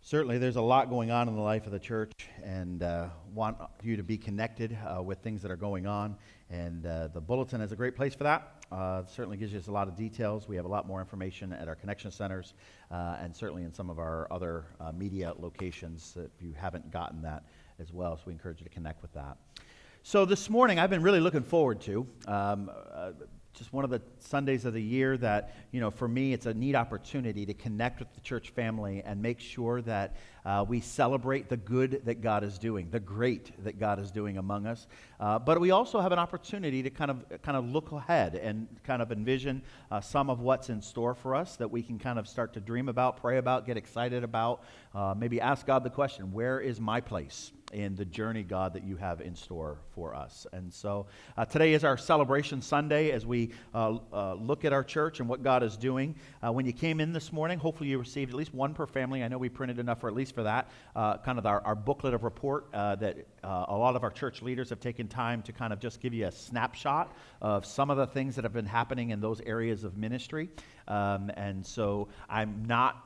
Certainly, there's a lot going on in the life of the church, and want you to be connected with things that are going on. And the bulletin is a great place for that. It certainly gives you a lot of details. We have a lot more information at our connection centers, and certainly in some of our other media locations if you haven't gotten that as well. So we encourage you to connect with that. So this morning, I've been really looking forward to just one of the Sundays of the year that, for me, it's a neat opportunity to connect with the church family and make sure that we celebrate the good that God is doing, the great that God is doing among us. But we also have an opportunity to kind of look ahead and kind of envision some of what's in store for us that we can kind of start to dream about, pray about, get excited about, maybe ask God the question, where is my place in the journey, God, that you have in store for us? And so today is our celebration Sunday as we look at our church and what God is doing. When you came in this morning, hopefully you received at least one per family. I know we printed enough for at least for that, kind of our booklet of report that a lot of our church leaders have taken time to kind of just give you a snapshot of some of the things that have been happening in those areas of ministry. And so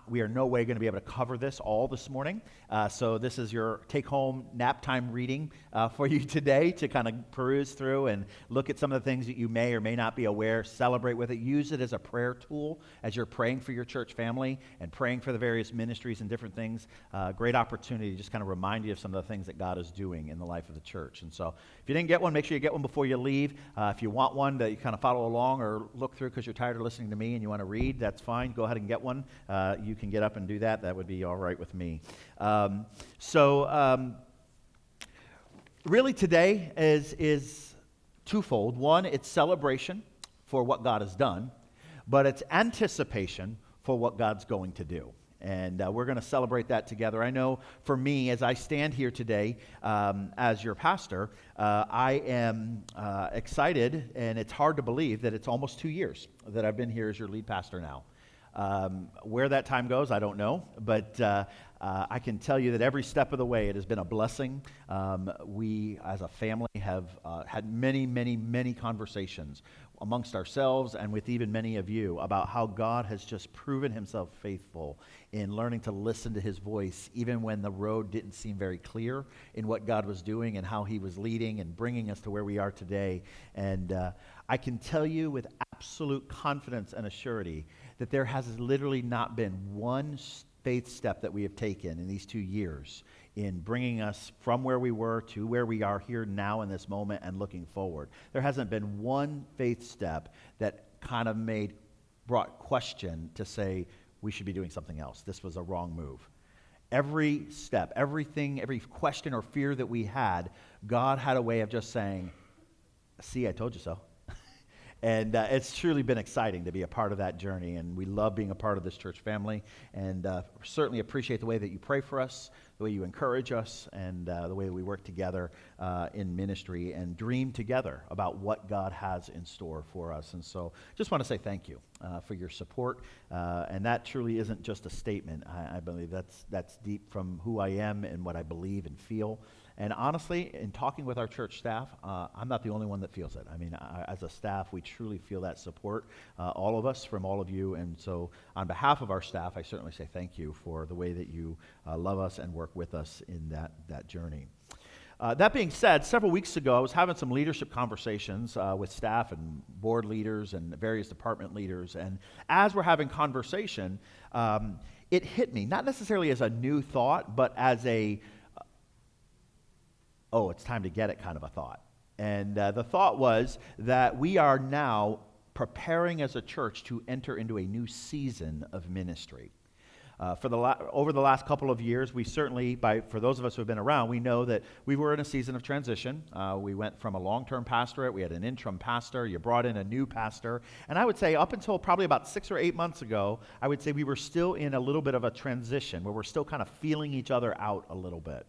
we are no way going to be able to cover this all this morning. So this is your take-home nap time reading for you today to kind of peruse through and look at some of the things that you may or may not be aware, celebrate with it, use it as a prayer tool as you're praying for your church family and praying for the various ministries and different things. Great opportunity to just kind of remind you of some of the things that God is doing in the life of the church. And so if you didn't get one, make sure you get one before you leave. If you want one that you kind of follow along or look through because you're tired of listening to me and you want to read, that's fine. Go ahead and get one. You can get up and do that. That would be all right with me. Really today is twofold. One, it's celebration for what God has done, but it's anticipation for what God's going to do. And we're going to celebrate that together. I know for me, as I stand here today as your pastor, I am excited, and it's hard to believe that it's almost 2 years that I've been here as your lead pastor now. Where that time goes, I don't know, but I can tell you that every step of the way, it has been a blessing. We, as a family, have had many, many, many conversations amongst ourselves and with even many of you about how God has just proven himself faithful in learning to listen to his voice, even when the road didn't seem very clear in what God was doing and how he was leading and bringing us to where we are today. And I can tell you with absolute confidence and assurity that there has literally not been one faith step that we have taken in these 2 years in bringing us from where we were to where we are here now in this moment and looking forward. There hasn't been one faith step that kind of brought question to say we should be doing something else. This was a wrong move. Every step, everything, every question or fear that we had, God had a way of just saying, see, I told you so. And it's truly been exciting to be a part of that journey, and we love being a part of this church family, and certainly appreciate the way that you pray for us, the way you encourage us, and the way that we work together in ministry and dream together about what God has in store for us. And so just want to say thank you for your support, and that truly isn't just a statement. I believe that's deep from who I am and what I believe and feel. And honestly, in talking with our church staff, I'm not the only one that feels it. I mean, as a staff, we truly feel that support, all of us, from all of you. And so on behalf of our staff, I certainly say thank you for the way that you love us and work with us in that journey. That being said, several weeks ago, I was having some leadership conversations with staff and board leaders and various department leaders. And as we're having conversation, it hit me, not necessarily as a new thought, but as it's time to get it kind of a thought. And the thought was that we are now preparing as a church to enter into a new season of ministry. Over the last couple of years, we certainly, for those of us who have been around, we know that we were in a season of transition. We went from a long-term pastorate, we had an interim pastor, you brought in a new pastor, and I would say up until probably about 6 or 8 months ago, I would say we were still in a little bit of a transition where we're still kind of feeling each other out a little bit.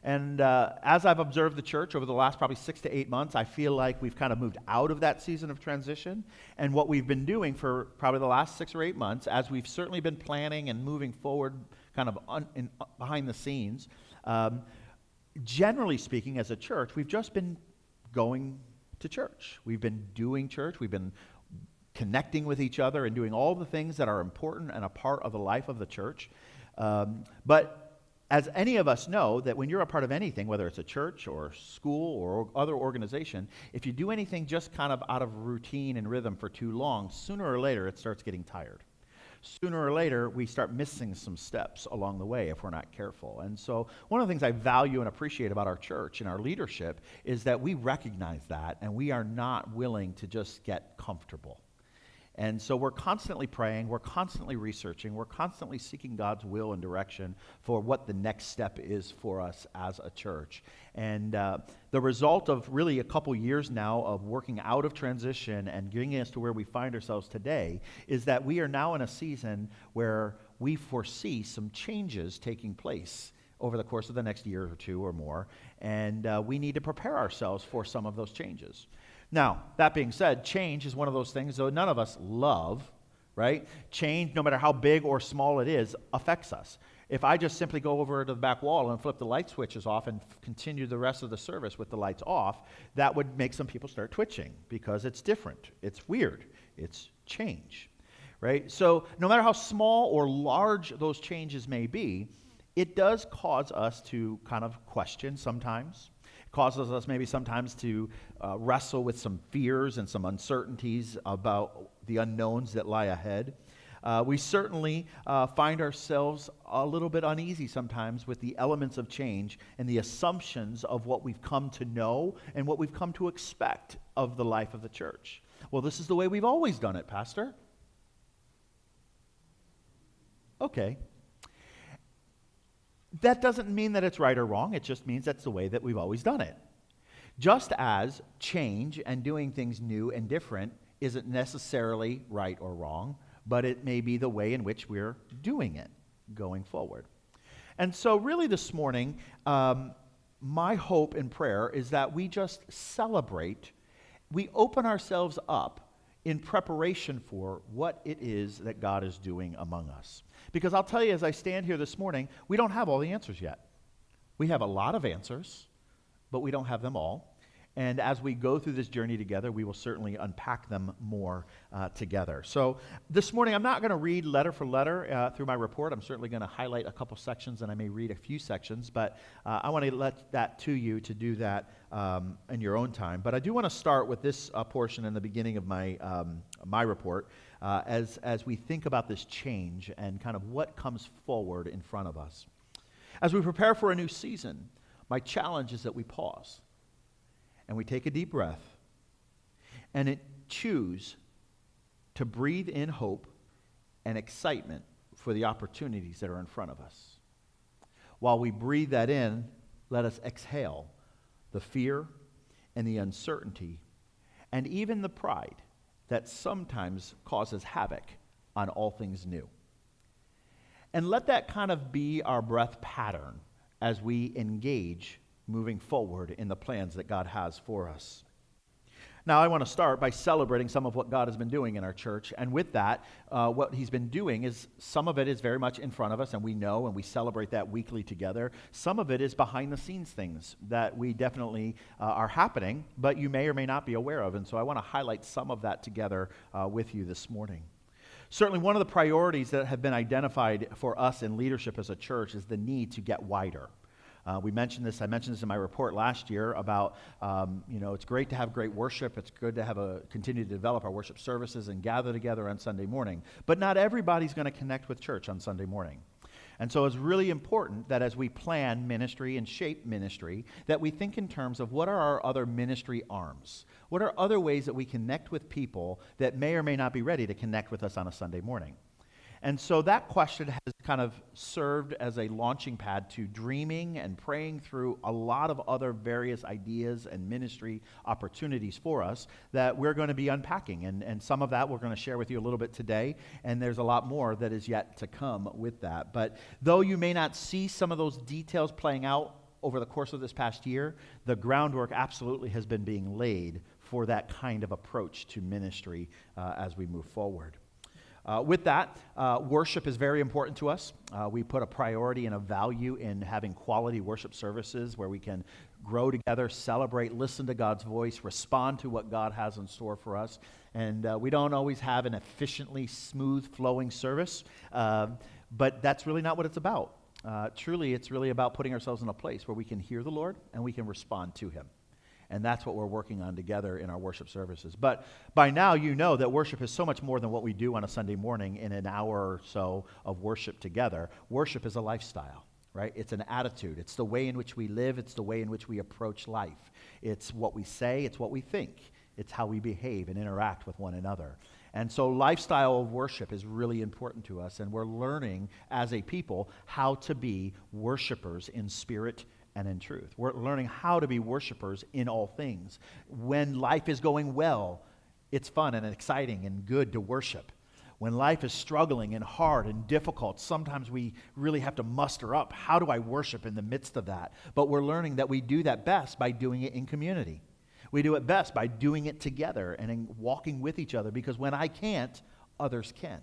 And as I've observed the church over the last probably 6 to 8 months, I feel like we've kind of moved out of that season of transition. And what we've been doing for probably the last 6 or 8 months, as we've certainly been planning and moving forward kind of behind the scenes, generally speaking as a church, we've just been going to church. We've been doing church. We've been connecting with each other and doing all the things that are important and a part of the life of the church. But as any of us know, that when you're a part of anything, whether it's a church or school or other organization, if you do anything just kind of out of routine and rhythm for too long, sooner or later it starts getting tired. Sooner or later, we start missing some steps along the way if we're not careful. And so one of the things I value and appreciate about our church and our leadership is that we recognize that, and we are not willing to just get comfortable. And so we're constantly praying, we're constantly researching, we're constantly seeking God's will and direction for what the next step is for us as a church. And the result of really a couple years now of working out of transition and getting us to where we find ourselves today is that we are now in a season where we foresee some changes taking place over the course of the next year or two or more, and we need to prepare ourselves for some of those changes. Now, that being said, change is one of those things that none of us love, right? Change, no matter how big or small it is, affects us. If I just simply go over to the back wall and flip the light switches off and continue the rest of the service with the lights off, that would make some people start twitching because it's different, it's weird, it's change, right? So no matter how small or large those changes may be, it does cause us to kind of question sometimes. Causes us maybe sometimes to wrestle with some fears and some uncertainties about the unknowns that lie ahead. We certainly find ourselves a little bit uneasy sometimes with the elements of change and the assumptions of what we've come to know and what we've come to expect of the life of the church. Well, this is the way we've always done it, Pastor. Okay. That doesn't mean that it's right or wrong. It just means that's the way that we've always done it. Just as change and doing things new and different isn't necessarily right or wrong, but it may be the way in which we're doing it going forward. And so really this morning, my hope and prayer is that we just celebrate, we open ourselves up in preparation for what it is that God is doing among us. Because I'll tell you, as I stand here this morning, we don't have all the answers yet. We have a lot of answers, but we don't have them all. And as we go through this journey together, we will certainly unpack them more together. So this morning, I'm not going to read letter for letter through my report. I'm certainly going to highlight a couple sections, and I may read a few sections, but I want to let that to you to do that in your own time. But I do want to start with this portion in the beginning of my report as we think about this change and kind of what comes forward in front of us. As we prepare for a new season, my challenge is that we pause and we take a deep breath and choose to breathe in hope and excitement for the opportunities that are in front of us. While we breathe that in, let us exhale the fear and the uncertainty and even the pride that sometimes causes havoc on all things new. And let that kind of be our breath pattern as we engage moving forward in the plans that God has for us. Now, I want to start by celebrating some of what God has been doing in our church. And with that, what he's been doing is some of it is very much in front of us, and we know, and we celebrate that weekly together. Some of it is behind-the-scenes things that we definitely are happening, but you may or may not be aware of. And so I want to highlight some of that together with you this morning. Certainly, one of the priorities that have been identified for us in leadership as a church is the need to get wider. I mentioned this in my report last year about, it's great to have great worship. It's good to continue to develop our worship services and gather together on Sunday morning. But not everybody's going to connect with church on Sunday morning. And so it's really important that as we plan ministry and shape ministry, that we think in terms of what are our other ministry arms? What are other ways that we connect with people that may or may not be ready to connect with us on a Sunday morning? And so that question has kind of served as a launching pad to dreaming and praying through a lot of other various ideas and ministry opportunities for us that we're going to be unpacking. And some of that we're going to share with you a little bit today, and there's a lot more that is yet to come with that. But though you may not see some of those details playing out over the course of this past year, the groundwork absolutely has been being laid for that kind of approach to ministry as we move forward. With that, worship is very important to us. We put a priority and a value in having quality worship services where we can grow together, celebrate, listen to God's voice, respond to what God has in store for us. And we don't always have an efficiently smooth flowing service. but that's really not what it's about. Truly, it's really about putting ourselves in a place where we can hear the Lord and we can respond to him. And that's what we're working on together in our worship services. But by now, you know that worship is so much more than what we do on a Sunday morning in an hour or so of worship together. Worship is a lifestyle, right? It's an attitude. It's the way in which we live. It's the way in which we approach life. It's what we say. It's what we think. It's how we behave and interact with one another. And so lifestyle of worship is really important to us, and we're learning as a people how to be worshipers in spirit and in truth. We're learning how to be worshipers in all things. When life is going well, it's fun and exciting and good to worship. When life is struggling and hard and difficult, sometimes we really have to muster up, how do I worship in the midst of that? But we're learning that we do that best by doing it in community. We do it best by doing it together and in walking with each other, because when I can't, others can.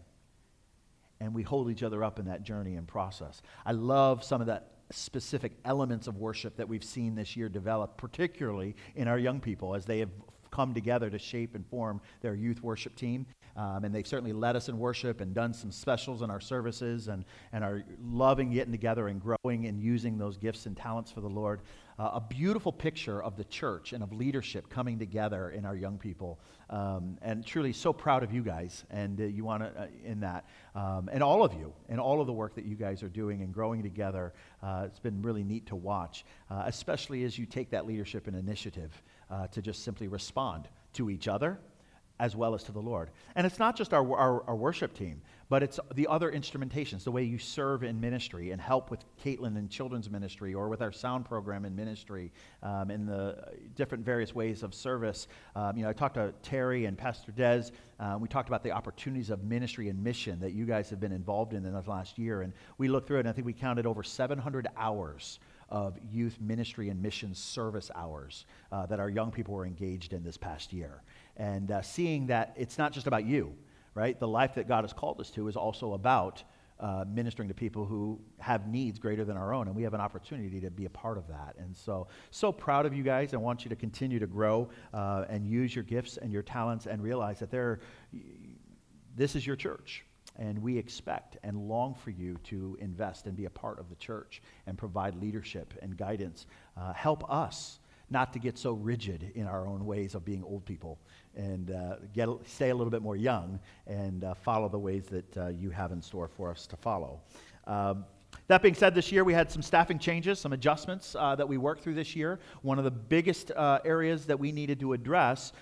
And we hold each other up in that journey and process. I love some of that specific elements of worship that we've seen this year develop, particularly in our young people as they have come together to shape and form their youth worship team. And they've certainly led us in worship and done some specials in our services and are loving getting together and growing and using those gifts and talents for the Lord. A beautiful picture of the church and of leadership coming together in our young people. And truly so proud of you guys and you want to in that. And all of you and all of the work that you guys are doing and growing together. It's been really neat to watch, especially as you take that leadership and initiative to just simply respond to each other as well as to the Lord. And it's not just our worship team, but it's the other instrumentations, the way you serve in ministry and help with Caitlin in children's ministry or with our sound program in ministry, in the different various ways of service. I talked to Terry and Pastor Des. We talked about the opportunities of ministry and mission that you guys have been involved in this last year. And we looked through it, and I think we counted over 700 hours of youth ministry and mission service hours that our young people were engaged in this past year. And seeing that it's not just about you, right? The life that God has called us to is also about ministering to people who have needs greater than our own, and we have an opportunity to be a part of that. And so proud of you guys. I want you to continue to grow and use your gifts and your talents and realize that this is your church. And we expect and long for you to invest and be a part of the church and provide leadership and guidance. Help us not to get so rigid in our own ways of being old people and stay a little bit more young and follow the ways that you have in store for us to follow. That being said, this year we had some staffing changes, some adjustments that we worked through this year. One of the biggest areas that we needed to address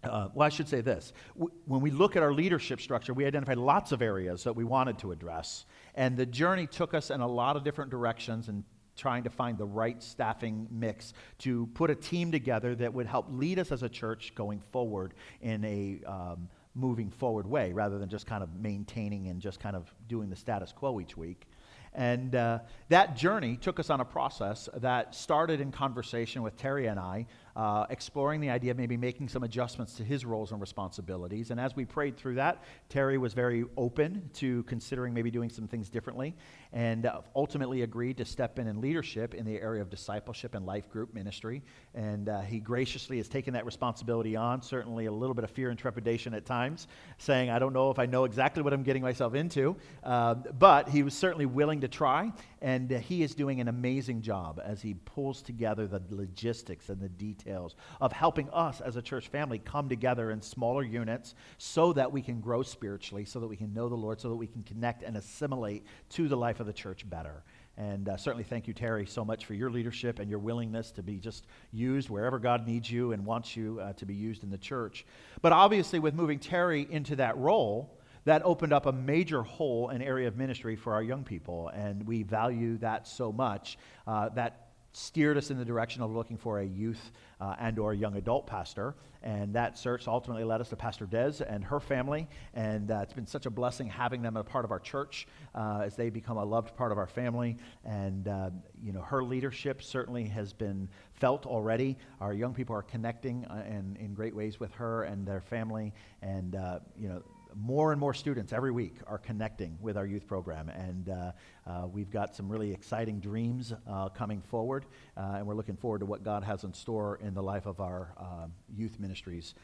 I should say this. When we look at our leadership structure, we identified lots of areas that we wanted to address. And the journey took us in a lot of different directions and trying to find the right staffing mix to put a team together that would help lead us as a church going forward in a moving forward way, rather than just kind of maintaining and just kind of doing the status quo each week. And that journey took us on a process that started in conversation with Terry and I, exploring the idea of maybe making some adjustments to his roles and responsibilities. And as we prayed through that, Terry was very open to considering maybe doing some things differently, and ultimately agreed to step in leadership in the area of discipleship and life group ministry. And he graciously has taken that responsibility on, certainly a little bit of fear and trepidation at times, saying, I don't know if I know exactly what I'm getting myself into, but he was certainly willing to try, and he is doing an amazing job as he pulls together the logistics and the details of helping us as a church family come together in smaller units so that we can grow spiritually, so that we can know the Lord, so that we can connect and assimilate to the life of the church better. And certainly thank you, Terry, so much for your leadership and your willingness to be just used wherever God needs you and wants you to be used in the church. But obviously with moving Terry into that role, that opened up a major hole and area of ministry for our young people, and we value that so much. That steered us in the direction of looking for a youth and or young adult pastor, and that search ultimately led us to Pastor Des and her family, and it's been such a blessing having them a part of our church as they become a loved part of our family. And her leadership certainly has been felt already. Our young people are connecting in great ways with her and their family, and more and more students every week are connecting with our youth program, and we've got some really exciting dreams coming forward, and we're looking forward to what God has in store in the life of our youth ministries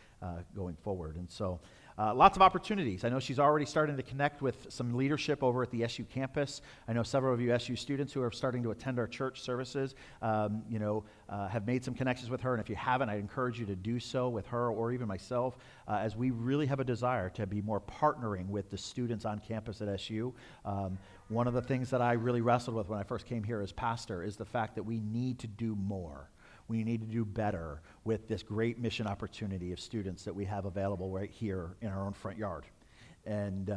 going forward. And so lots of opportunities. I know she's already starting to connect with some leadership over at the SU campus. I know several of you SU students who are starting to attend our church services, have made some connections with her. And if you haven't, I encourage you to do so with her or even myself, as we really have a desire to be more partnering with the students on campus at SU. One of the things that I really wrestled with when I first came here as pastor is the fact that we need to do more. We need to do better with this great mission opportunity of students that we have available right here in our own front yard. And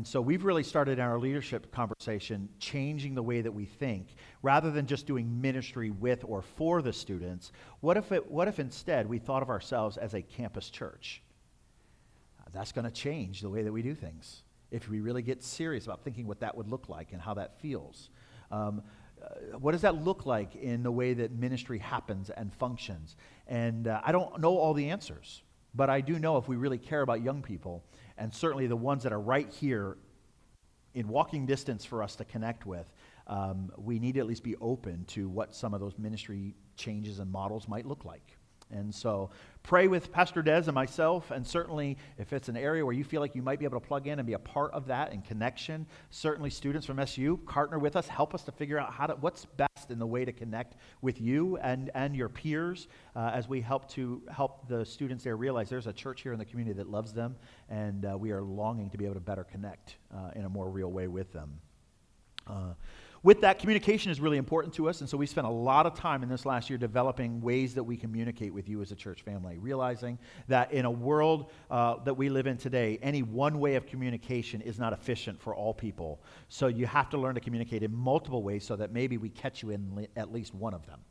so we've really started in our leadership conversation changing the way that we think. Rather than just doing ministry with or for the students, what if instead we thought of ourselves as a campus church? That's going to change the way that we do things if we really get serious about thinking what that would look like and how that feels. What does that look like in the way that ministry happens and functions? And I don't know all the answers, but I do know if we really care about young people, and certainly the ones that are right here in walking distance for us to connect with, we need to at least be open to what some of those ministry changes and models might look like. And so pray with Pastor Des and myself, and certainly if it's an area where you feel like you might be able to plug in and be a part of that and connection, certainly students from SU, partner with us, help us to figure out what's best in the way to connect with you and your peers as we help the students there realize there's a church here in the community that loves them, and we are longing to be able to better connect in a more real way with them. With that, communication is really important to us, and so we spent a lot of time in this last year developing ways that we communicate with you as a church family, realizing that in a world that we live in today, any one way of communication is not efficient for all people. So you have to learn to communicate in multiple ways so that maybe we catch you in at least one of them.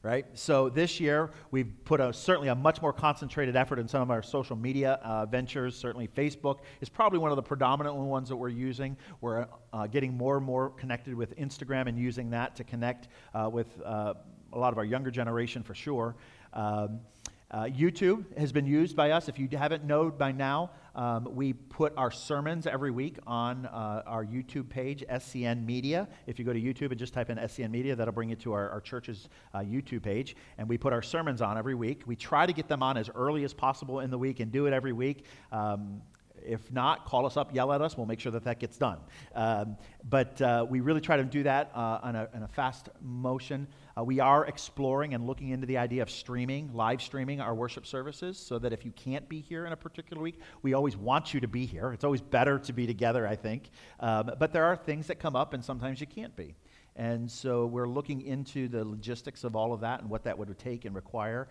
Right? So this year, we've put certainly a much more concentrated effort in some of our social media ventures. Certainly Facebook is probably one of the predominant ones that we're using. We're getting more and more connected with Instagram and using that to connect with a lot of our younger generation for sure. YouTube has been used by us. If you haven't known by now, we put our sermons every week on our YouTube page, SCN Media. If you go to YouTube and just type in SCN Media, that'll bring you to our church's YouTube page. And we put our sermons on every week. We try to get them on as early as possible in the week and do it every week. If not, call us up, yell at us. We'll make sure that gets done. But we really try to do that in a fast motion. We are exploring and looking into the idea of live streaming our worship services, so that if you can't be here in a particular week, we always want you to be here. It's always better to be together, I think. But there are things that come up, and sometimes you can't be. And so we're looking into the logistics of all of that and what that would take and require,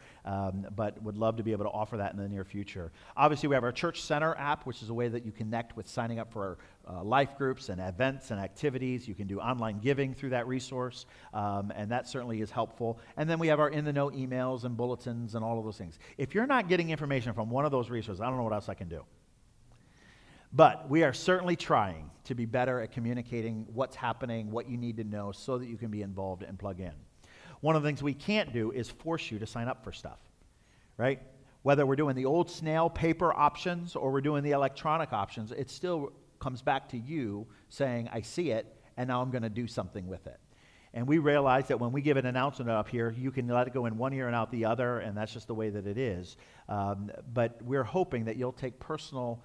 but would love to be able to offer that in the near future. Obviously, we have our Church Center app, which is a way that you connect with signing up for life groups and events and activities. You can do online giving through that resource, and that certainly is helpful. And then we have our in-the-know emails and bulletins and all of those things. If you're not getting information from one of those resources, I don't know what else I can do. But we are certainly trying to be better at communicating what's happening, what you need to know, so that you can be involved and plug in. One of the things we can't do is force you to sign up for stuff, right? Whether we're doing the old snail paper options or we're doing the electronic options, it still comes back to you saying, I see it, and now I'm going to do something with it. And we realize that when we give an announcement up here, you can let it go in one ear and out the other, and that's just the way that it is. But we're hoping that you'll take personal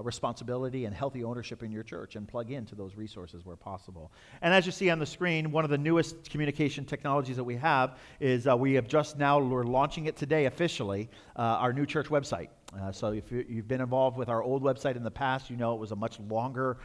responsibility and healthy ownership in your church and plug into those resources where possible. And as you see on the screen, one of the newest communication technologies that we have is we're launching it today officially, our new church website. So if you've been involved with our old website in the past, you know it was a much longer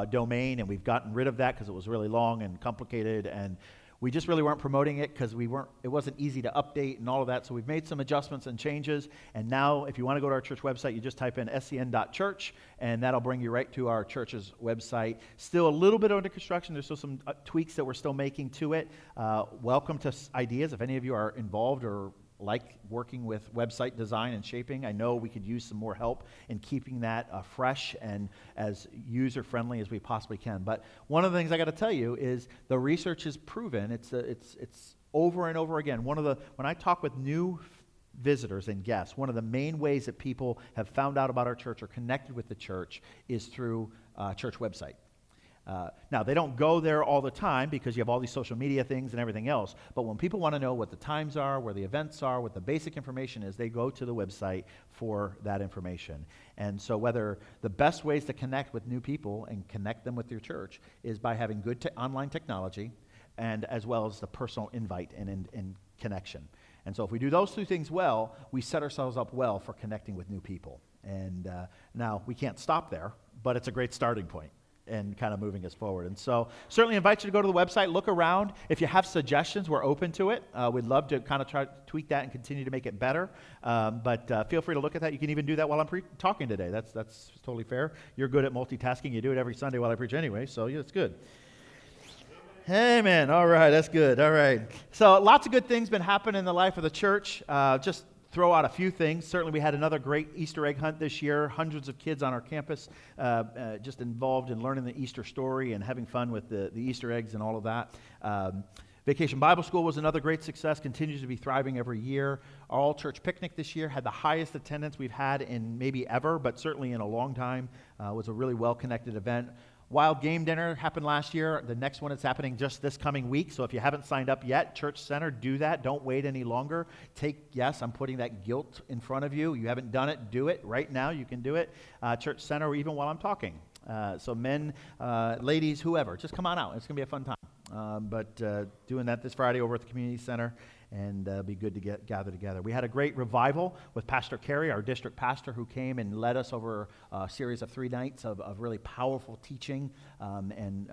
domain, and we've gotten rid of that because it was really long and complicated, and we just really weren't promoting it because it wasn't easy to update and all of that. So we've made some adjustments and changes. And now if you want to go to our church website, you just type in scn.church, and that'll bring you right to our church's website. Still a little bit under construction. There's still some tweaks that we're still making to it. Welcome to ideas. If any of you are involved or like working with website design and shaping, I know we could use some more help in keeping that fresh and as user-friendly as we possibly can. But one of the things I got to tell you is the research has proven, it's over and over again. When I talk with new visitors and guests, one of the main ways that people have found out about our church or connected with the church is through church website. Now, they don't go there all the time because you have all these social media things and everything else, but when people want to know what the times are, where the events are, what the basic information is, they go to the website for that information. And so whether the best ways to connect with new people and connect them with your church is by having good online technology and as well as the personal invite and connection. And so if we do those two things well, we set ourselves up well for connecting with new people. And now we can't stop there, but it's a great starting point and kind of moving us forward. And so certainly invite you to go to the website, look around. If you have suggestions, we're open to it. We'd love to kind of try to tweak that and continue to make it better. But feel free to look at that. You can even do that while I'm talking today. That's totally fair. You're good at multitasking. You do it every Sunday while I preach anyway, so yeah, it's good. Amen. All right, that's good. All right. So lots of good things been happening in the life of the church. Just throw out a few things. Certainly we had another great Easter egg hunt this year. Hundreds of kids on our campus just involved in learning the Easter story and having fun with the Easter eggs and all of that. Vacation Bible School was another great success, continues to be thriving every year. Our all-church picnic this year had the highest attendance we've had in maybe ever, but certainly in a long time. It was a really well-connected event. Wild Game Dinner happened last year. The next one is happening just this coming week. So if you haven't signed up yet, Church Center, do that. Don't wait any longer. I'm putting that guilt in front of you. You haven't done it, do it. Right now, you can do it. Church Center, even while I'm talking. So men, ladies, whoever, just come on out. It's going to be a fun time. Doing that this Friday over at the community center, and be good to gather together. We had a great revival with Pastor Carey, our district pastor, who came and led us over a series of 3 nights of really powerful teaching and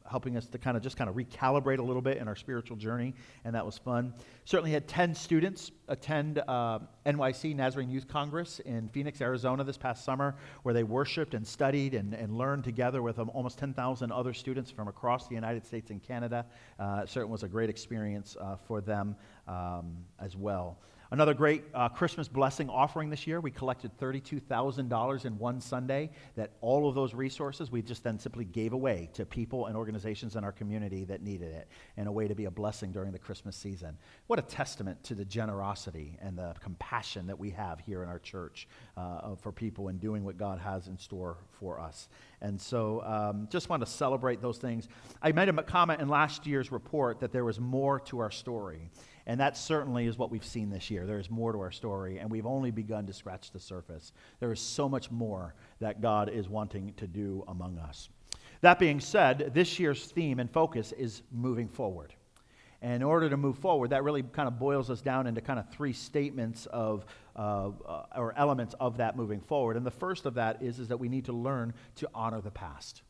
helping us to kind of recalibrate a little bit in our spiritual journey, and that was fun. Certainly had 10 students attend NYC, Nazarene Youth Congress in Phoenix, Arizona this past summer, where they worshiped and studied and learned together with almost 10,000 other students from across the United States and Canada. It certainly was a great experience for them as well. Another great Christmas blessing offering this year. We collected $32,000 in one Sunday. That all of those resources we just then simply gave away to people and organizations in our community that needed it, in a way to be a blessing during the Christmas season. What a testament to the generosity and the compassion that we have here in our church for people and doing what God has in store for us. And so just want to celebrate those things. I made a comment in last year's report that there was more to our story. And that certainly is what we've seen this year. There is more to our story, and we've only begun to scratch the surface. There is so much more that God is wanting to do among us. That being said, this year's theme and focus is moving forward. And in order to move forward, that really kind of boils us down into kind of 3 statements or elements of that moving forward. And the first of that is that we need to learn to honor the past.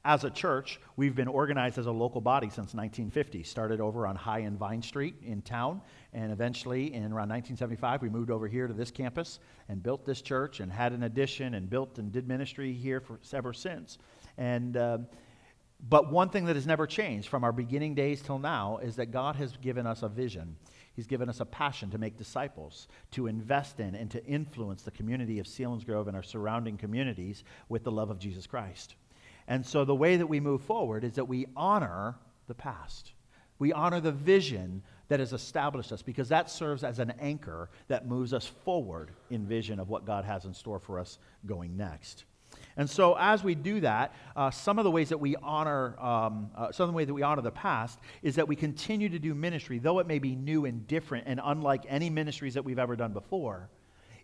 As a church, we've been organized as a local body since 1950. Started over on High and Vine Street in town, and eventually in around 1975, we moved over here to this campus and built this church and had an addition and built and did ministry here ever since. But one thing that has never changed from our beginning days till now is that God has given us a vision. He's given us a passion to make disciples, to invest in and to influence the community of Selinsgrove and our surrounding communities with the love of Jesus Christ. And so the way that we move forward is that we honor the past. We honor the vision that has established us, because that serves as an anchor that moves us forward in vision of what God has in store for us going next. And so as we do that, some of the ways that we honor the past is that we continue to do ministry, though it may be new and different and unlike any ministries that we've ever done before.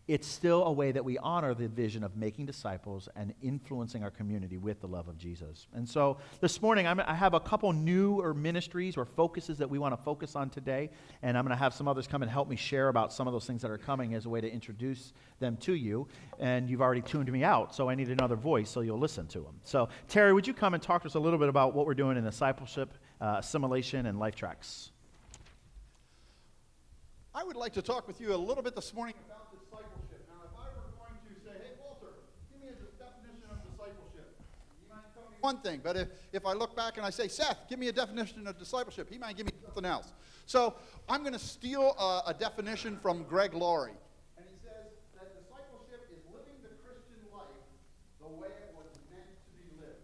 It's still a way that we honor the vision of making disciples and influencing our community with the love of Jesus. And so this morning, I have a couple newer ministries or focuses that we want to focus on today, and I'm going to have some others come and help me share about some of those things that are coming as a way to introduce them to you. And you've already tuned me out, so I need another voice so you'll listen to them. So Terry, would you come and talk to us a little bit about what we're doing in discipleship, assimilation, and life tracks? I would like to talk with you a little bit this morning about discipleship. Now, if I were going to say, hey, Walter, give me a definition of discipleship, you might tell me one thing. But if I look back and I say, Seth, give me a definition of discipleship, he might give me something else. So I'm going to steal a definition from Greg Laurie. And he says that discipleship is living the Christian life the way it was meant to be lived.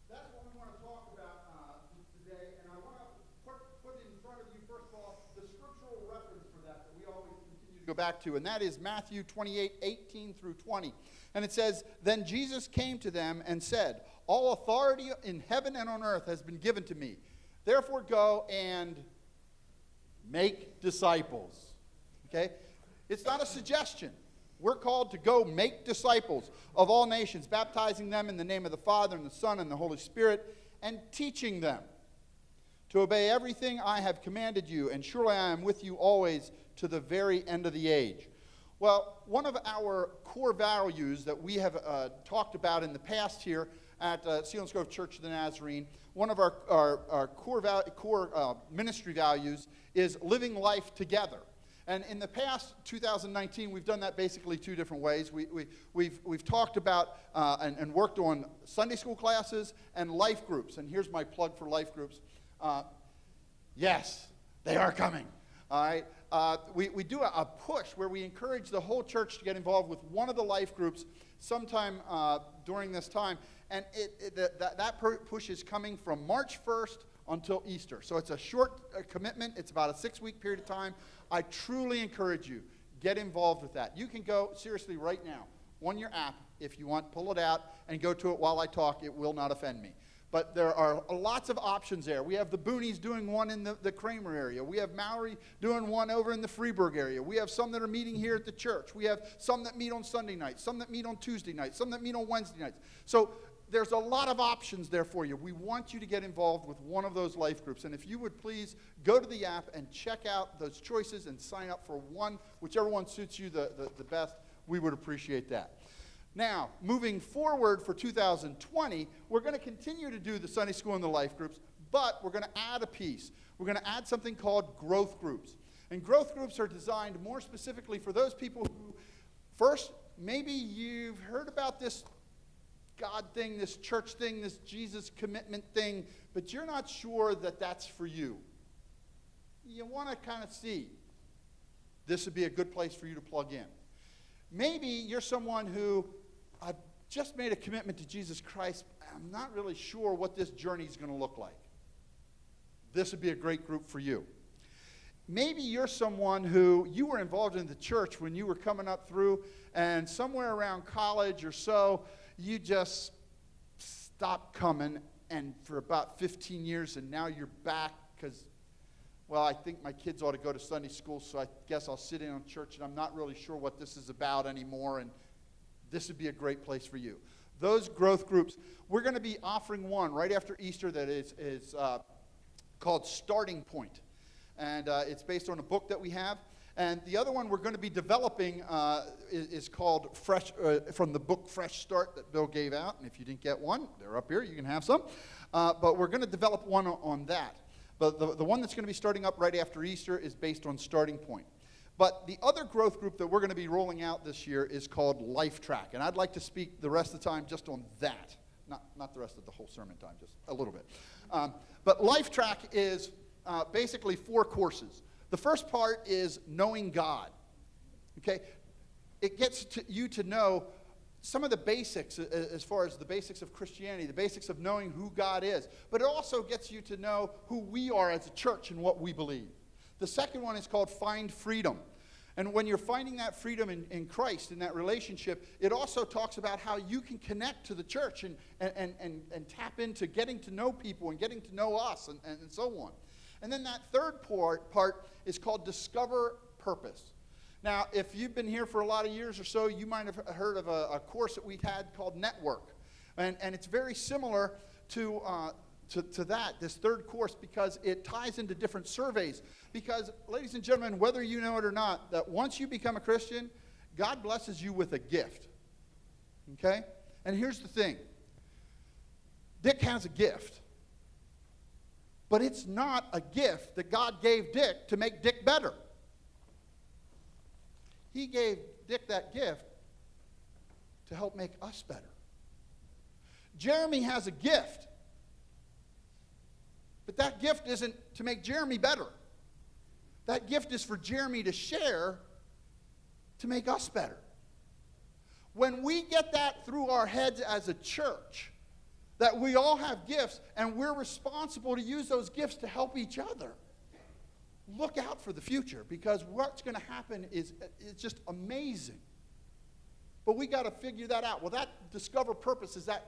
That's what we want to talk about today. And I want to put in front of you, first of all, the scriptural reference for that we always continue to go go back to, and that is Matthew 28:18 through 20. And it says, "Then Jesus came to them and said, 'All authority in heaven and on earth has been given to me. Therefore go and make disciples.'" Okay? It's not a suggestion. We're called to go make disciples of all nations, baptizing them in the name of the Father and the Son and the Holy Spirit, and teaching them to obey everything I have commanded you, and surely I am with you always to the very end of the age. Well, one of our core values that we have talked about in the past here at Selinsgrove Church of the Nazarene, one of our core ministry values is living life together. And in the past, 2019, we've done that basically two different ways. We've talked about and worked on Sunday school classes and life groups. And here's my plug for life groups. Yes, they are coming. All right. We do a push where we encourage the whole church to get involved with one of the life groups sometime during this time. And that push is coming from March 1st until Easter. So it's a short commitment. It's about a 6-week period of time. I truly encourage you, get involved with that. You can go, seriously, right now, on your app, if you want, pull it out and go to it while I talk. It will not offend me. But there are lots of options there. We have the Boonies doing one in the Kramer area. We have Mallory doing one over in the Freeburg area. We have some that are meeting here at the church. We have some that meet on Sunday nights, some that meet on Tuesday nights, some that meet on Wednesday nights. So there's a lot of options there for you. We want you to get involved with one of those life groups. And if you would please go to the app and check out those choices and sign up for one, whichever one suits you the best, we would appreciate that. Now, moving forward for 2020, we're going to continue to do the Sunday school and the life groups, but we're going to add a piece. We're going to add something called growth groups. And growth groups are designed more specifically for those people who, first, maybe you've heard about this God thing, this church thing, this Jesus commitment thing, but you're not sure that that's for you. You want to kind of see. This would be a good place for you to plug in. Maybe you're someone who, I've just made a commitment to Jesus Christ. I'm not really sure what this journey is going to look like. This would be a great group for you. Maybe you're someone who you were involved in the church when you were coming up through, and somewhere around college or so, you just stopped coming, and for about 15 years, and now you're back because, well, I think my kids ought to go to Sunday school, so I guess I'll sit in on church, and I'm not really sure what this is about anymore, and this would be a great place for you. Those growth groups, we're going to be offering one right after Easter that is called Starting Point, and it's based on a book that we have. And the other one we're going to be developing is called Fresh, from the book Fresh Start that Bill gave out. And if you didn't get one, they're up here. You can have some. But we're going to develop one on that. But the one that's going to be starting up right after Easter is based on Starting Point. But the other growth group that we're going to be rolling out this year is called Life Track. And I'd like to speak the rest of the time just on that. Not the rest of the whole sermon time, just a little bit. But Life Track is basically 4 courses. The first part is knowing God, okay? It gets you to know some of the basics as far as the basics of Christianity, the basics of knowing who God is. But it also gets you to know who we are as a church and what we believe. The second one is called Find Freedom. And when you're finding that freedom in Christ, in that relationship, it also talks about how you can connect to the church and tap into getting to know people and getting to know us and so on. And then that third part is called Discover Purpose. Now, if you've been here for a lot of years or so, you might have heard of a course that we had called Network. And it's very similar to that, this third course, because it ties into different surveys. Because, ladies and gentlemen, whether you know it or not, that once you become a Christian, God blesses you with a gift. Okay? And here's the thing. Dick has a gift. But it's not a gift that God gave Dick to make Dick better. He gave Dick that gift to help make us better. Jeremy has a gift. But that gift isn't to make Jeremy better. That gift is for Jeremy to share to make us better. When we get that through our heads as a church, that we all have gifts and we're responsible to use those gifts to help each other, look out for the future, because what's going to happen is it's just amazing. But we got to figure that out. Well, that Discover Purpose is that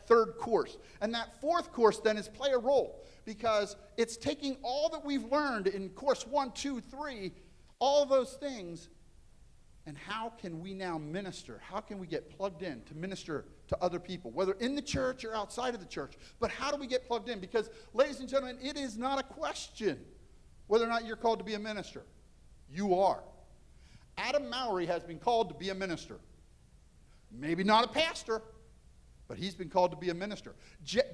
third course. And that fourth course then is Play a Role, because it's taking all that we've learned in course 1, 2, 3, all those things, and how can we now minister? How can we get plugged in to minister to other people, whether in the church or outside of the church? But how do we get plugged in? Because, ladies and gentlemen, it is not a question whether or not you're called to be a minister. You are. Adam Mowry has been called to be a minister. Maybe not a pastor, but he's been called to be a minister.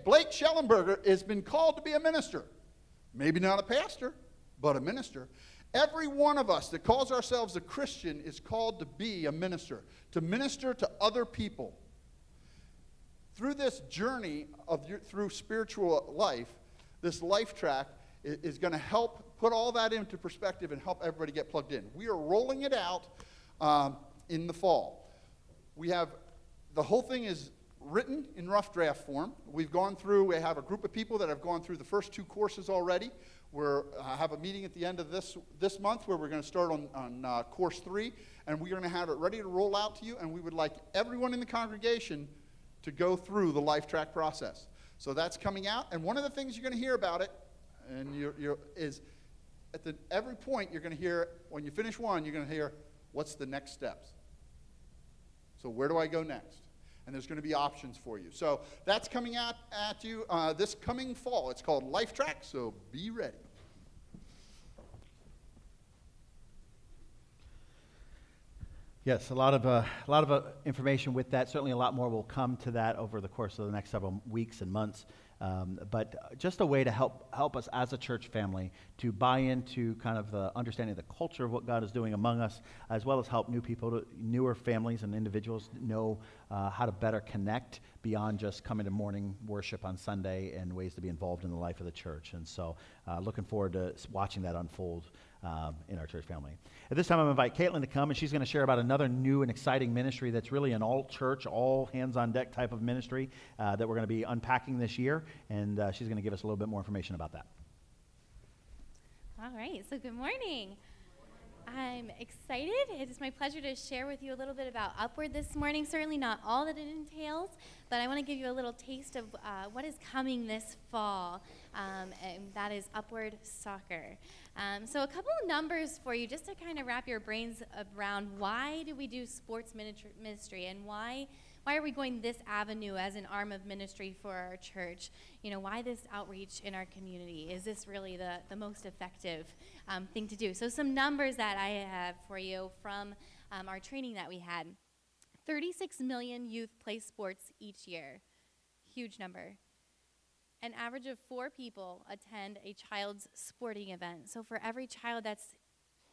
Blake Schellenberger has been called to be a minister. Maybe not a pastor, but a minister. Every one of us that calls ourselves a Christian is called to be a minister, to minister to other people. Through this journey through spiritual life, this life track is going to help put all that into perspective and help everybody get plugged in. We are rolling it out in the fall. The whole thing is written in rough draft form. We have a group of people that have gone through the first 2 courses already. We have a meeting at the end of this month where we're going to start on course 3, and we're going to have it ready to roll out to you, and we would like everyone in the congregation to go through the life track process. So that's coming out, and one of the things you're going to hear about it, and is at every point you're going to hear, when you finish one, you're going to hear, what's the next steps? So where do I go next? And there's going to be options for you. So that's coming out at you this coming fall. It's called Life Track, so be ready. Yes, a lot of information with that. Certainly a lot more will come to that over the course of the next several weeks and months. But just a way to help us as a church family to buy into kind of the understanding of the culture of what God is doing among us, as well as help newer families and individuals know how to better connect beyond just coming to morning worship on Sunday, and ways to be involved in the life of the church. And so looking forward to watching that unfold in our church family. At this time, I'm going to invite Caitlin to come, and she's going to share about another new and exciting ministry that's really an all-church, all-hands-on-deck type of ministry that we're going to be unpacking this year, and she's going to give us a little bit more information about that. All right, so good morning. I'm excited. It is my pleasure to share with you a little bit about Upward this morning. Certainly not all that it entails, but I want to give you a little taste of what is coming this fall, and that is Upward Soccer. So a couple of numbers for you just to kind of wrap your brains around why do we do sports ministry, and why are we going this avenue as an arm of ministry for our church? You know, why this outreach in our community? Is this really the most effective thing to do? So some numbers that I have for you from our training that we had. 36 million youth play sports each year. Huge number. An average of 4 people attend a child's sporting event. So for every child that's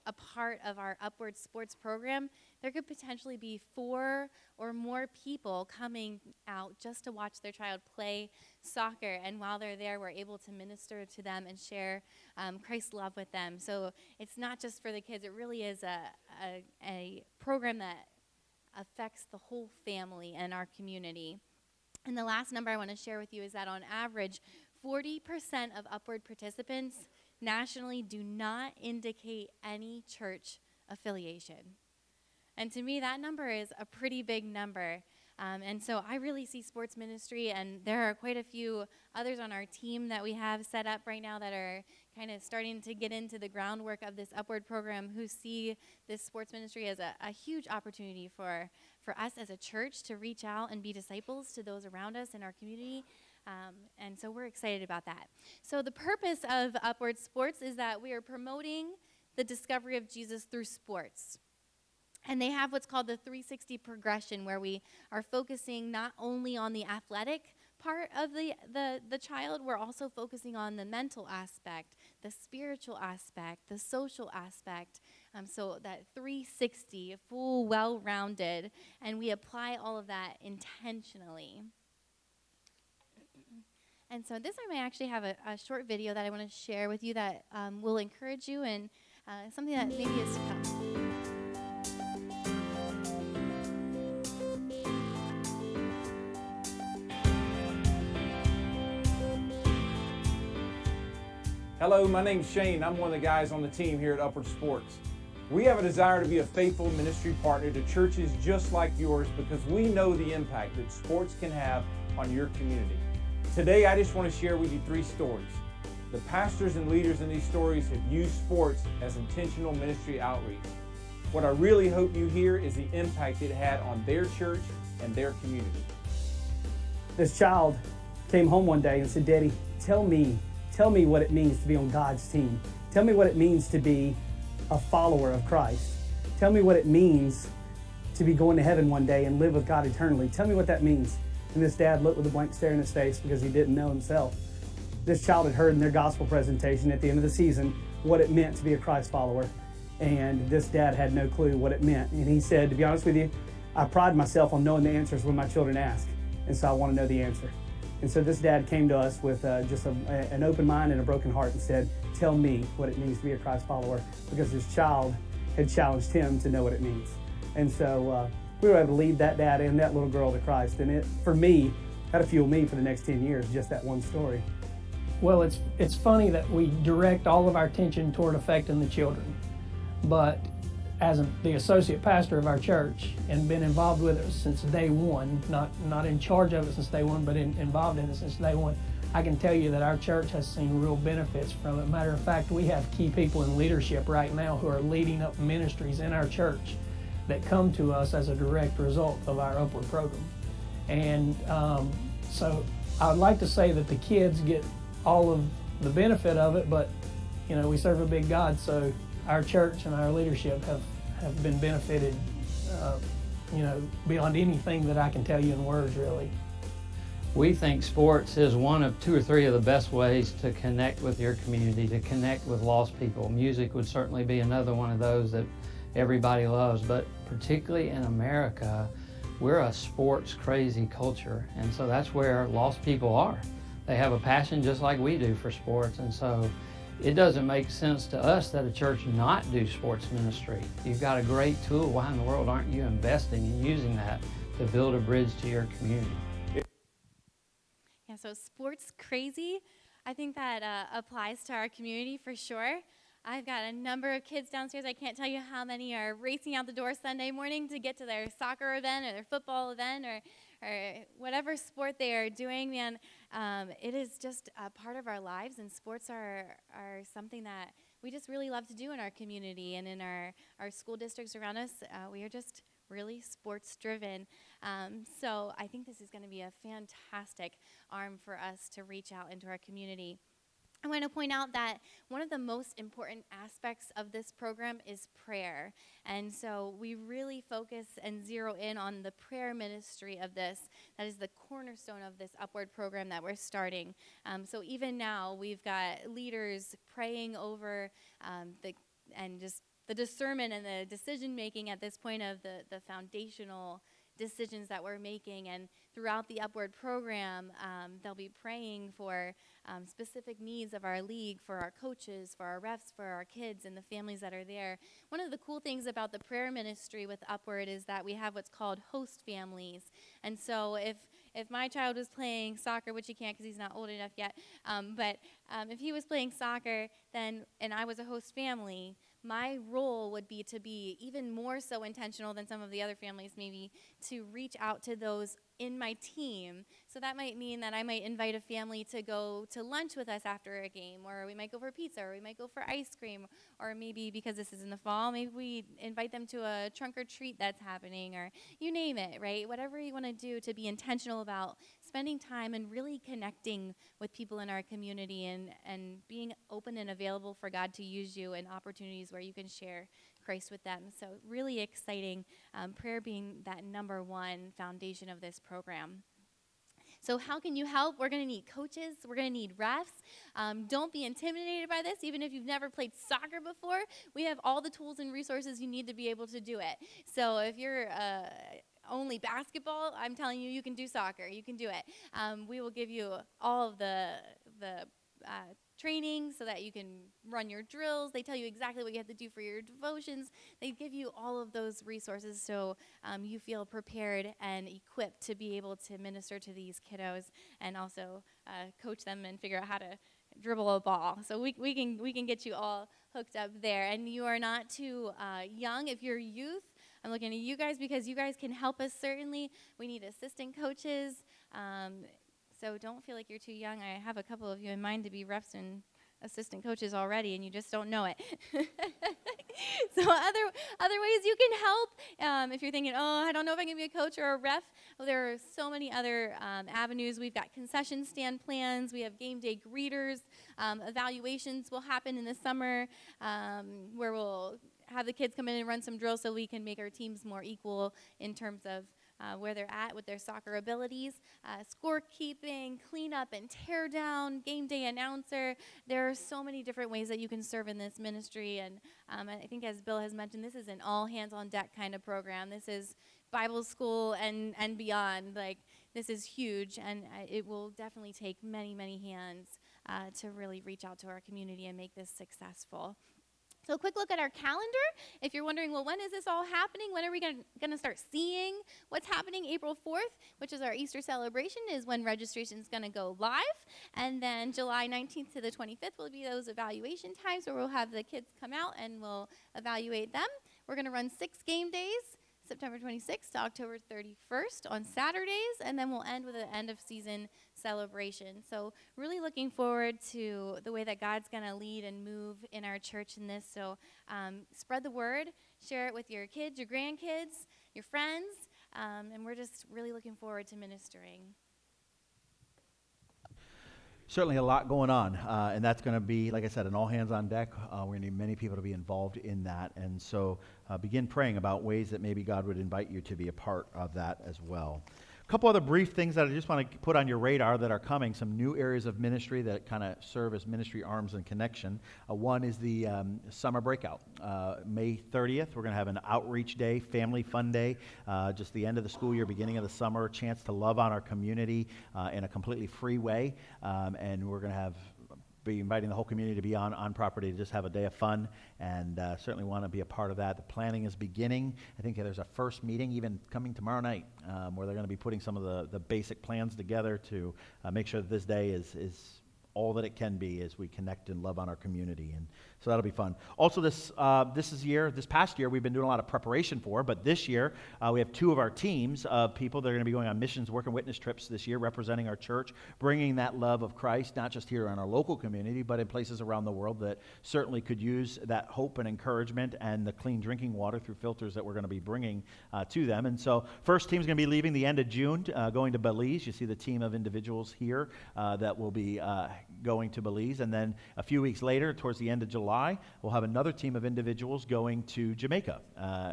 a part of our Upward Sports program, there could potentially be 4 or more people coming out just to watch their child play soccer. And while they're there, we're able to minister to them and share Christ's love with them. So it's not just for the kids. It really is a program that affects the whole family and our community. And the last number I want to share with you is that on average, 40% of Upward participants nationally do not indicate any church affiliation. And to me, that number is a pretty big number. And so I really see sports ministry, and there are quite a few others on our team that we have set up right now that are kind of starting to get into the groundwork of this Upward program, who see this sports ministry as a huge opportunity for us as a church to reach out and be disciples to those around us in our community. And so we're excited about that. So the purpose of Upward Sports is that we are promoting the discovery of Jesus through sports. And they have what's called the 360 progression, where we are focusing not only on the athletic part of the child, we're also focusing on the mental aspect, the spiritual aspect, the social aspect. So that 360, full, well-rounded, and we apply all of that intentionally. And so this time I actually have a short video that I want to share with you that will encourage you, and something that maybe is to come. Hello, my name's Shane. I'm one of the guys on the team here at Upward Sports. We have a desire to be a faithful ministry partner to churches just like yours because we know the impact that sports can have on your community. Today, I just want to share with you 3 stories. The pastors and leaders in these stories have used sports as intentional ministry outreach. What I really hope you hear is the impact it had on their church and their community. This child came home one day and said, "Daddy, tell me what it means to be on God's team. Tell me what it means to be a follower of Christ. Tell me what it means to be going to heaven one day and live with God eternally. Tell me what that means." And this dad looked with a blank stare in his face because he didn't know himself. This child had heard in their gospel presentation at the end of the season what it meant to be a Christ follower. And this dad had no clue what it meant. And he said, "To be honest with you, I pride myself on knowing the answers when my children ask. And so I want to know the answer." And so this dad came to us with just an open mind and a broken heart and said, "Tell me what it means to be a Christ follower," because his child had challenged him to know what it means. And so we were able to lead that dad and that little girl to Christ. And it, for me, had to fuel me for the next 10 years, just that one story. Well, it's funny that we direct all of our attention toward affecting the children. But as the associate pastor of our church and been involved with it since day one, not in charge of it since day one, but involved in it since day one, I can tell you that our church has seen real benefits from it. Matter of fact, we have key people in leadership right now who are leading up ministries in our church that come to us as a direct result of our Upward program. And so I would like to say that the kids get all of the benefit of it, but we serve a big God, so our church and our leadership have been benefited, beyond anything that I can tell you in words, really. We think sports is one of 2 or 3 of the best ways to connect with your community, to connect with lost people. Music would certainly be another one of those that everybody loves, but particularly in America, we're a sports crazy culture, and so that's where lost people are. They have a passion just like we do for sports, and so it doesn't make sense to us that a church not do sports ministry. You've got a great tool. Why in the world aren't you investing and using that to build a bridge to your community? Yeah, so sports crazy, I think that applies to our community for sure. I've got a number of kids downstairs. I can't tell you how many are racing out the door Sunday morning to get to their soccer event or their football event or whatever sport they are doing, man. It is just a part of our lives, and sports are something that we just really love to do in our community and in our school districts around us. We are just really sports driven. So I think this is going to be a fantastic arm for us to reach out into our community. I want to point out that one of the most important aspects of this program is prayer. And so we really focus and zero in on the prayer ministry of this. That is the cornerstone of this Upward program that we're starting. So even now, we've got leaders praying over the discernment and the decision making at this point of the foundational decisions that we're making. And throughout the Upward program, they'll be praying for specific needs of our league, for our coaches, for our refs, for our kids and the families that are there. One of the cool things about the prayer ministry with Upward is that we have what's called host families. And so if my child was playing soccer, which he can't because he's not old enough yet, but if he was playing soccer and I was a host family, my role would be to be even more so intentional than some of the other families maybe to reach out to those in my team. So that might mean that I might invite a family to go to lunch with us after a game, or we might go for pizza, or we might go for ice cream, or maybe because this is in the fall, maybe we invite them to a trunk or treat that's happening, or you name it, right? Whatever you want to do to be intentional about spending time and really connecting with people in our community and being open and available for God to use you in opportunities where you can share Christ with them. So really exciting, prayer being that number one foundation of this program. So how can you help? We're going to need coaches. We're going to need refs. Don't be intimidated by this. Even if you've never played soccer before, we have all the tools and resources you need to be able to do it. So if you're only basketball, I'm telling you, you can do soccer. You can do it. We will give you all of the training so that you can run your drills. They tell you exactly what you have to do for your devotions. They give you all of those resources so you feel prepared and equipped to be able to minister to these kiddos and also coach them and figure out how to dribble a ball. So we can get you all hooked up there. And you are not too young. If you're youth, I'm looking at you guys because you guys can help us certainly. We need assistant coaches. So don't feel like you're too young. I have a couple of you in mind to be refs and assistant coaches already, and you just don't know it. So other ways you can help. If you're thinking, oh, I don't know if I can be a coach or a ref, well, there are so many other avenues. We've got concession stand plans. We have game day greeters. Evaluations will happen in the summer where we'll have the kids come in and run some drills so we can make our teams more equal in terms of where they're at with their soccer abilities. Scorekeeping, cleanup and tear down, game day announcer. There are so many different ways that you can serve in this ministry. And I think as Bill has mentioned, this is an all hands on deck kind of program. This is Bible school and beyond. Like, this is huge, and it will definitely take many, many hands to really reach out to our community and make this successful. So a quick look at our calendar. If you're wondering, well, when is this all happening? When are we going to start seeing what's happening? April 4th, which is our Easter celebration, is when registration is going to go live. And then July 19th to the 25th will be those evaluation times where we'll have the kids come out and we'll evaluate them. We're going to run 6 game days, September 26th to October 31st on Saturdays, and then we'll end with an end of season celebration. So really looking forward to the way that God's going to lead and move in our church in this. So spread the word, share it with your kids, your grandkids, your friends, and we're just really looking forward to ministering. Certainly a lot going on, and that's going to be, like I said, an all hands on deck. We're going to need many people to be involved in that, and so begin praying about ways that maybe God would invite you to be a part of that as well. A couple other brief things that I just want to put on your radar that are coming, some new areas of ministry that kind of serve as ministry arms and connection. One is the summer breakout. May 30th, we're going to have an outreach day, family fun day, just the end of the school year, beginning of the summer, a chance to love on our community in a completely free way, and we're going to be inviting the whole community to be on property to just have a day of fun, and certainly want to be a part of that. The planning is beginning. I think there's a first meeting even coming tomorrow night where they're going to be putting some of the basic plans together to make sure that this day is all that it can be as we connect and love on our community, and so that'll be fun. Also, this past year, we've been doing a lot of preparation for, but this year we have 2 of our teams of people that are going to be going on missions, work and witness trips this year, representing our church, bringing that love of Christ, not just here in our local community, but in places around the world that certainly could use that hope and encouragement and the clean drinking water through filters that we're going to be bringing to them. And so, first team's going to be leaving the end of June, going to Belize. You see the team of individuals here that will be going to Belize, and then a few weeks later, towards the end of July, we'll have another team of individuals going to Jamaica,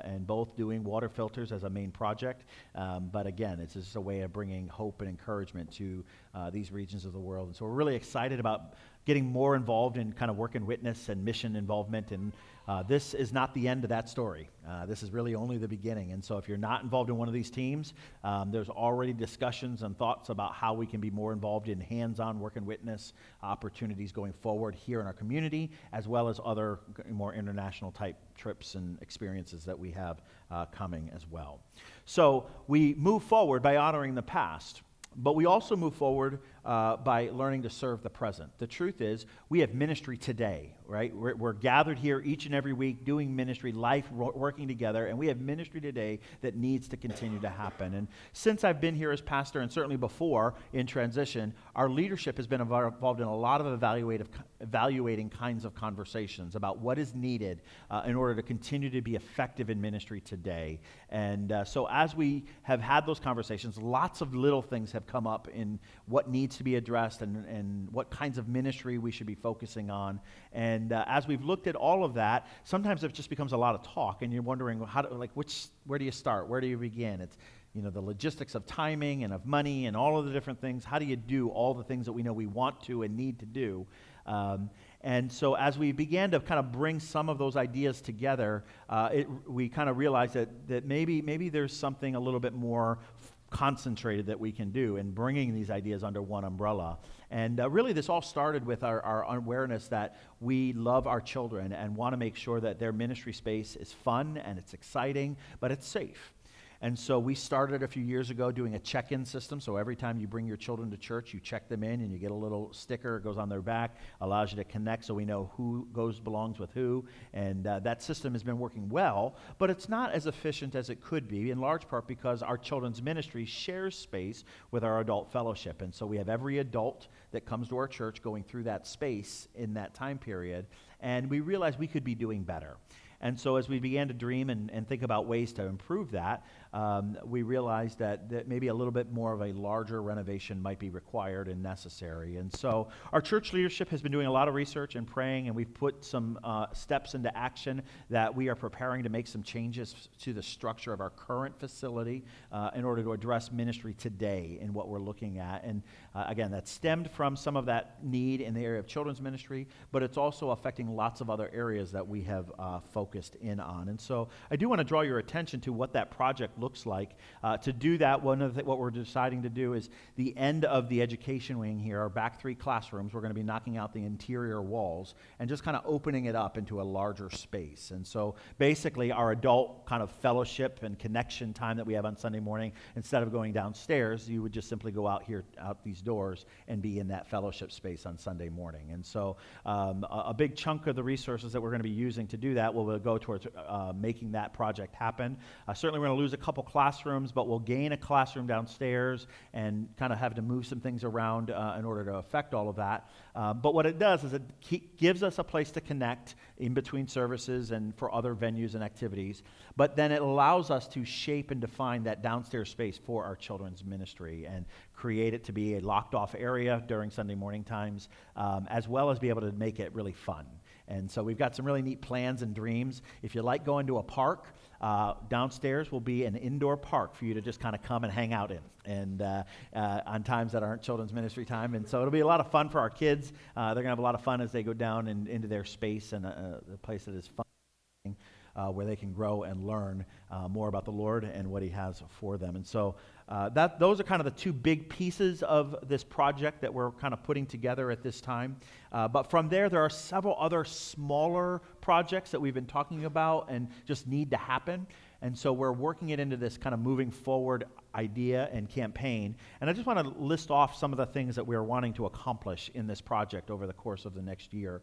and both doing water filters as a main project. But again, it's just a way of bringing hope and encouragement to these regions of the world. And so we're really excited about getting more involved in kind of work and witness and mission involvement. And this is not the end of that story. This is really only the beginning. And so if you're not involved in one of these teams, there's already discussions and thoughts about how we can be more involved in hands-on work and witness opportunities going forward here in our community, as well as other more international type trips and experiences that we have coming as well. So we move forward by honoring the past. But we also move forward by learning to serve the present. The truth is, we have ministry today, right? We're gathered here each and every week doing ministry, life, working together, and we have ministry today that needs to continue to happen. And since I've been here as pastor, and certainly before in transition, our leadership has been involved in a lot of evaluating kinds of conversations about what is needed in order to continue to be effective in ministry today. And so as we have had those conversations, lots of little things have come up in what needs to be addressed and what kinds of ministry we should be focusing on. And as we've looked at all of that, sometimes it just becomes a lot of talk, and you're wondering where do you start? Where do you begin? It's the logistics of timing and of money and all of the different things. How do you do all the things that we know we want to and need to do? And so as we began to kind of bring some of those ideas together, we kind of realized that maybe there's something a little bit more concentrated that we can do in bringing these ideas under one umbrella. And really this all started with our awareness that we love our children and want to make sure that their ministry space is fun and it's exciting, but it's safe. And so we started a few years ago doing a check-in system. So every time you bring your children to church, you check them in and you get a little sticker. It goes on their back, allows you to connect so we know who belongs with who. And that system has been working well, but it's not as efficient as it could be, in large part because our children's ministry shares space with our adult fellowship. And so we have every adult that comes to our church going through that space in that time period. And we realized we could be doing better. And so as we began to dream and think about ways to improve that, we realized that maybe a little bit more of a larger renovation might be required and necessary. And so our church leadership has been doing a lot of research and praying, and we've put some steps into action that we are preparing to make some changes to the structure of our current facility in order to address ministry today in what we're looking at. And again, that stemmed from some of that need in the area of children's ministry, but it's also affecting lots of other areas that we have focused in on. And so I do want to draw your attention to what that project looks like. To do that, what we're deciding to do is the end of the education wing here, our back 3 classrooms, we're going to be knocking out the interior walls and just kind of opening it up into a larger space. And so basically our adult kind of fellowship and connection time that we have on Sunday morning, instead of going downstairs, you would just simply go out these doors and be in that fellowship space on Sunday morning. And so a big chunk of the resources that we're going to be using to do that will go towards making that project happen. Certainly we're going to lose a couple classrooms, but we'll gain a classroom downstairs and kind of have to move some things around in order to affect all of that. But what it does is it gives us a place to connect in between services and for other venues and activities, but then it allows us to shape and define that downstairs space for our children's ministry and create it to be a locked off area during Sunday morning times, as well as be able to make it really fun. And so we've got some really neat plans and dreams. If you like going to a park, downstairs will be an indoor park for you to just kind of come and hang out in, and on times that aren't children's ministry time. And so it'll be a lot of fun for our kids. They're going to have a lot of fun as they go down into their space and a place that is fun, where they can grow and learn more about the Lord and what He has for them. And so those are kind of the 2 big pieces of this project that we're kind of putting together at this time. But from there are several other smaller projects that we've been talking about and just need to happen. And so we're working it into this kind of moving forward idea and campaign. And I just want to list off some of the things that we're wanting to accomplish in this project over the course of the next year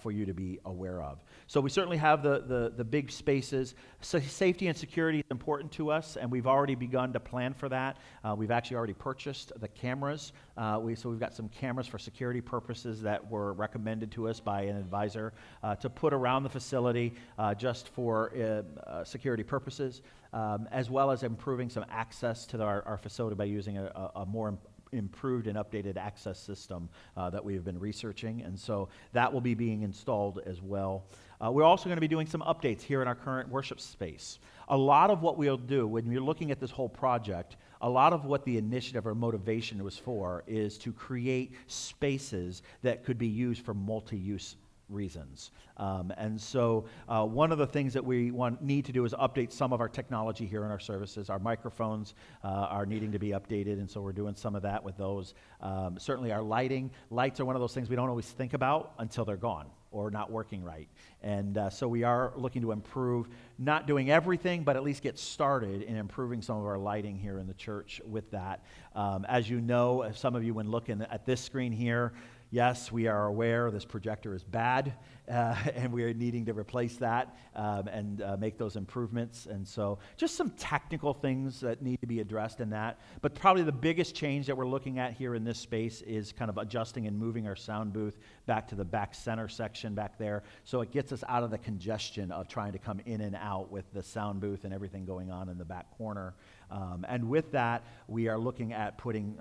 for you to be aware of. So we certainly have the big spaces. So safety and security is important to us, and we've already begun to plan for that. We've actually already purchased the cameras. So we've got some cameras for security purposes that were recommended to us by an advisor to put around the facility just for security purposes, as well as improving some access to our facility by using a more improved and updated access system that we've been researching. And so that will be being installed as well. We're also going to be doing some updates here in our current worship space. A lot of what we'll do when you're looking at this whole project, a lot of what the initiative or motivation was for is to create spaces that could be used for multi-use reasons. And so one of the things that we need to do is update some of our technology here in our services. Our microphones are needing to be updated, and so we're doing some of that with those. Certainly our lights are one of those things we don't always think about until they're gone or not working right. And so we are looking to improve, not doing everything, but at least get started in improving some of our lighting here in the church with that. As you know, some of you when looking at this screen here, yes, we are aware this projector is bad, and we are needing to replace that and make those improvements. And so just some technical things that need to be addressed in that. But probably the biggest change that we're looking at here in this space is kind of adjusting and moving our sound booth back to the back center section back there. So it gets us out of the congestion of trying to come in and out with the sound booth and everything going on in the back corner. And with that, we are looking at putting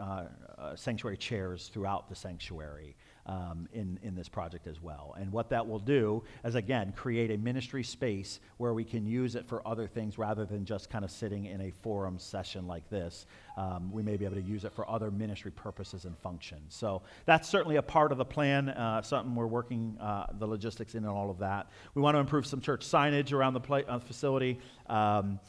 sanctuary chairs throughout the sanctuary in this project as well. And what that will do is, again, create a ministry space where we can use it for other things rather than just kind of sitting in a forum session like this. We may be able to use it for other ministry purposes and functions. So that's certainly a part of the plan, something we're working the logistics in and all of that. We want to improve some church signage around the facility. One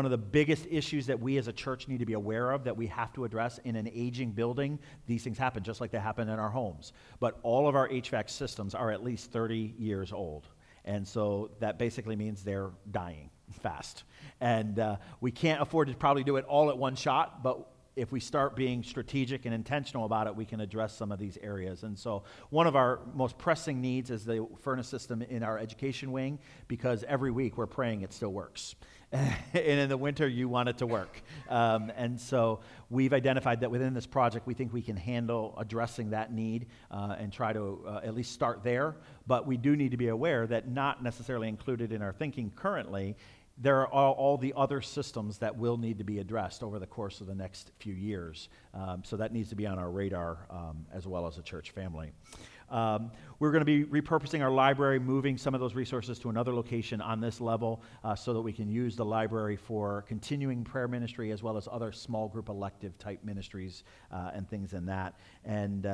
of the biggest issues that we as a church need to be aware of, that we have to address in an aging building, these things happen just like they happen in our homes. But all of our HVAC systems are at least 30 years old. And so that basically means they're dying. fast. And we can't afford to probably do it all at one shot, but if we start being strategic and intentional about it, we can address some of these areas. And so one of our most pressing needs is the furnace system in our education wing, because every week we're praying it still works. And in the winter, you want it to work. And so we've identified that within this project, we think we can handle addressing that need and try to at least start there. But we do need to be aware that not necessarily included in our thinking currently, there are all the other systems that will need to be addressed over the course of the next few years. So that needs to be on our radar as well as a church family. We're going to be repurposing our library, moving some of those resources to another location on this level so that we can use the library for continuing prayer ministry as well as other small group elective type ministries and things in that. And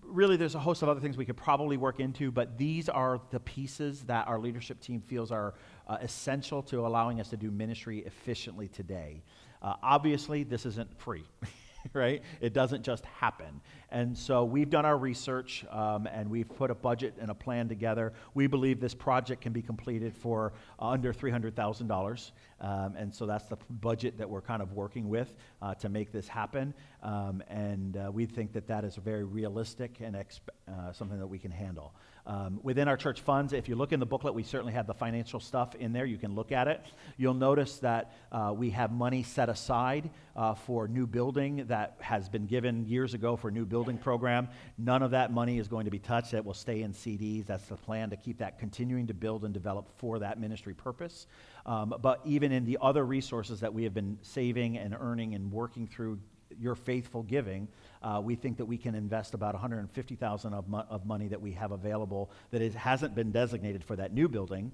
really, there's a host of other things we could probably work into, but these are the pieces that our leadership team feels are essential to allowing us to do ministry efficiently today. Obviously, this isn't free. Right? It doesn't just happen. And so we've done our research and we've put a budget and a plan together. We believe this project can be completed for under $300,000. And so that's the budget that we're kind of working with to make this happen. And we think that that is very realistic and something that we can handle. Within our church funds, if you look in the booklet, we certainly have the financial stuff in there. You can look at it. You'll notice that we have money set aside for new building that has been given years ago for a new building program. None of that money is going to be touched. It will stay in CDs. That's the plan, to keep that continuing to build and develop for that ministry purpose. But even in the other resources that we have been saving and earning and working through your faithful giving, we think that we can invest about $150,000 of money that we have available that hasn't been designated for that new building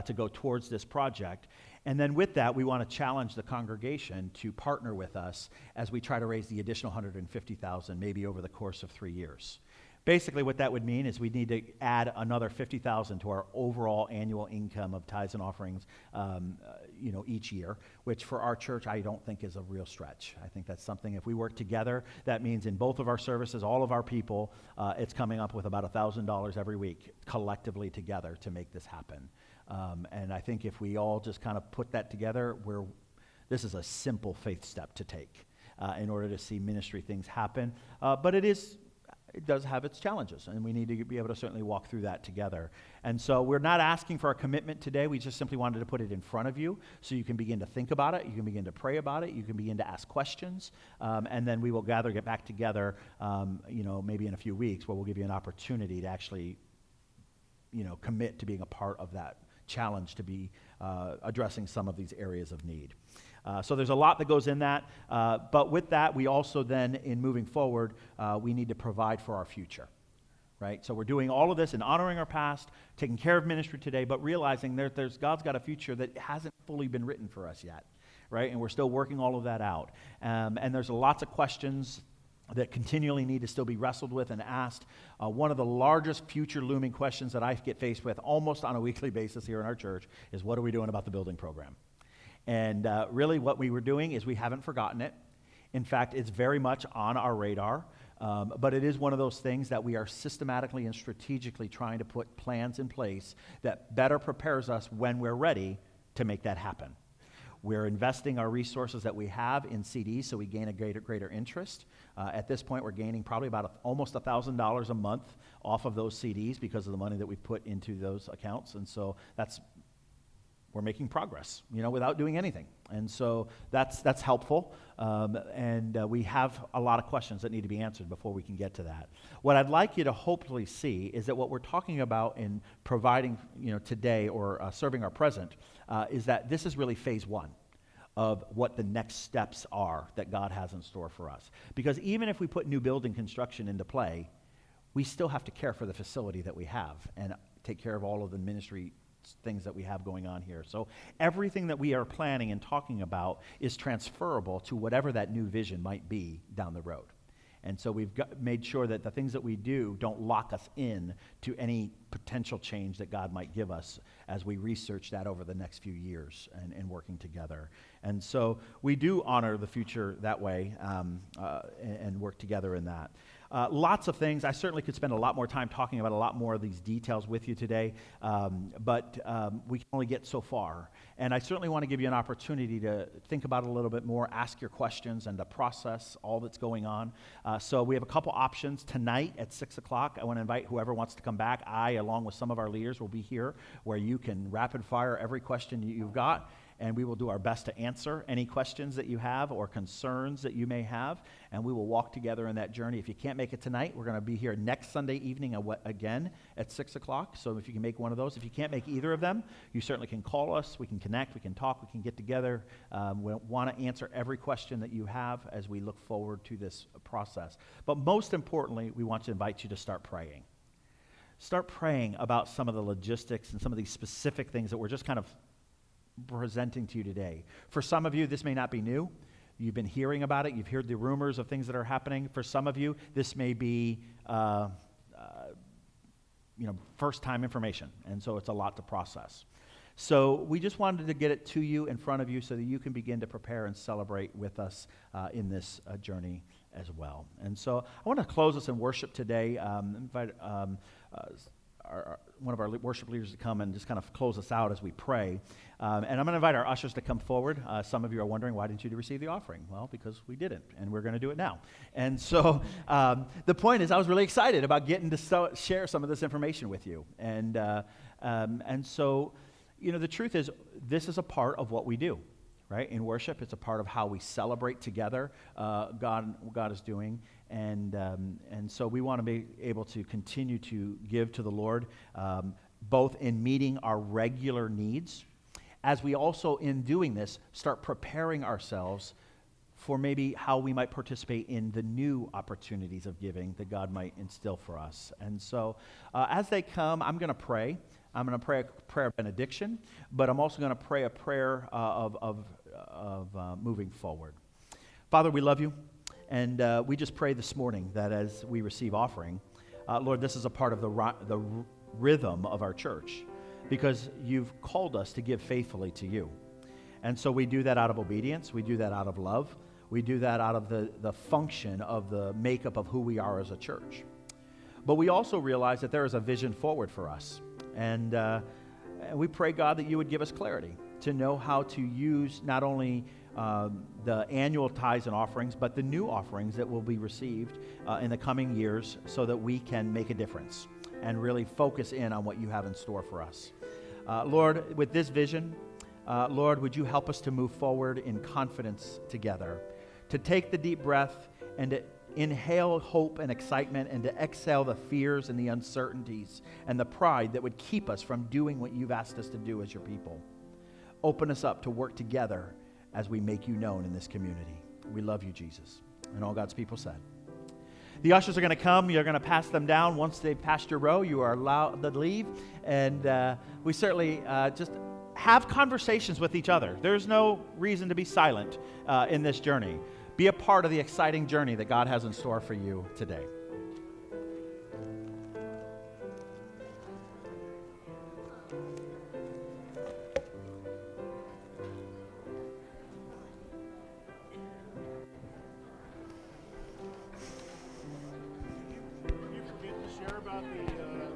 to go towards this project. And then with that, we want to challenge the congregation to partner with us as we try to raise the additional $150,000 maybe over the course of 3 years. Basically, what that would mean is we need to add another $50,000 to our overall annual income of tithes and offerings, each year, which for our church I don't think is a real stretch. I think that's something, if we work together, that means in both of our services, all of our people, it's coming up with about $1,000 every week collectively together to make this happen. And I think if we all just kind of put that together, this is a simple faith step to take in order to see ministry things happen. But it does have its challenges, and we need to be able to certainly walk through that together. And so we're not asking for a commitment today. We just simply wanted to put it in front of you so you can begin to think about it, you can begin to pray about it, you can begin to ask questions, and then we will get back together, maybe in a few weeks, where we'll give you an opportunity to actually, commit to being a part of that challenge to be addressing some of these areas of need. So there's a lot that goes in that, but with that, we also then, in moving forward, we need to provide for our future, right? So we're doing all of this and honoring our past, taking care of ministry today, but realizing God's got a future that hasn't fully been written for us yet, right? And we're still working all of that out. And there's lots of questions that continually need to still be wrestled with and asked. One of the largest future looming questions that I get faced with almost on a weekly basis here in our church is, what are we doing about the building program? And really what we were doing is we haven't forgotten it. In fact, it's very much on our radar, but it is one of those things that we are systematically and strategically trying to put plans in place that better prepares us when we're ready to make that happen. We're investing our resources that we have in CDs so we gain a greater interest. At this point, we're gaining probably about almost $1,000 a month off of those CDs because of the money that we put into those accounts. And so we're making progress, without doing anything. And so that's helpful. And we have a lot of questions that need to be answered before we can get to that. What I'd like you to hopefully see is that what we're talking about in providing, today or serving our present is that this is really phase one of what the next steps are that God has in store for us. Because even if we put new building construction into play, we still have to care for the facility that we have and take care of all of the ministry things that we have going on here. So everything that we are planning and talking about is transferable to whatever that new vision might be down the road. And so we've made sure that the things that we do don't lock us in to any potential change that God might give us as we research that over the next few years and working together. And so we do honor the future that way and work together in that. Lots of things. I certainly could spend a lot more time talking about a lot more of these details with you today, but we can only get so far. And I certainly want to give you an opportunity to think about it a little bit more, ask your questions, and to process all that's going on. So we have a couple options tonight at 6 o'clock. I want to invite whoever wants to come back. I, along with some of our leaders, will be here where you can rapid fire every question you've got, and we will do our best to answer any questions that you have or concerns that you may have, and we will walk together in that journey. If you can't make it tonight, we're going to be here next Sunday evening again at 6 o'clock, so if you can make one of those. If you can't make either of them, you certainly can call us. We can connect, we can talk, we can get together. We want to answer every question that you have as we look forward to this process. But most importantly, we want to invite you to start praying. Start praying about some of the logistics and some of these specific things that we're just kind of presenting to you today. For some of you, this may not be new. You've been hearing about it. You've heard the rumors of things that are happening. For some of you, this may be first-time information, and so it's a lot to process. So we just wanted to get it to you, in front of you, so that you can begin to prepare and celebrate with us in this journey as well. And so I want to close us in worship today. Invite one of our worship leaders to come and just kind of close us out as we pray. And I'm going to invite our ushers to come forward. Some of you are wondering, why didn't you receive the offering? Well, because we didn't, and we're going to do it now. And so the point is, I was really excited about getting to share some of this information with you. And so, the truth is, this is a part of what we do, right? In worship, it's a part of how we celebrate together God is doing. And so we want to be able to continue to give to the Lord, both in meeting our regular needs, as we also, in doing this, start preparing ourselves for maybe how we might participate in the new opportunities of giving that God might instill for us. And so as they come, I'm going to pray. I'm going to pray a prayer of benediction, but I'm also going to pray a prayer of moving forward. Father, we love you. And we just pray this morning that as we receive offering, Lord, this is a part of the rhythm of our church, because you've called us to give faithfully to you. And so we do that out of obedience. We do that out of love. We do that out of the function of the makeup of who we are as a church. But we also realize that there is a vision forward for us. And we pray, God, that you would give us clarity to know how to use not only the annual tithes and offerings, but the new offerings that will be received in the coming years, so that we can make a difference and really focus in on what you have in store for us. Lord, with this vision, Lord, would you help us to move forward in confidence together, to take the deep breath and to inhale hope and excitement, and to exhale the fears and the uncertainties and the pride that would keep us from doing what you've asked us to do as your people. Open us up to work together as we make you known in this community. We love you, Jesus. And all God's people said. The ushers are going to come. You're going to pass them down. Once they've passed your row, you are allowed to leave. And we certainly just have conversations with each other. There's no reason to be silent in this journey. Be a part of the exciting journey that God has in store for you today. You forget to share about the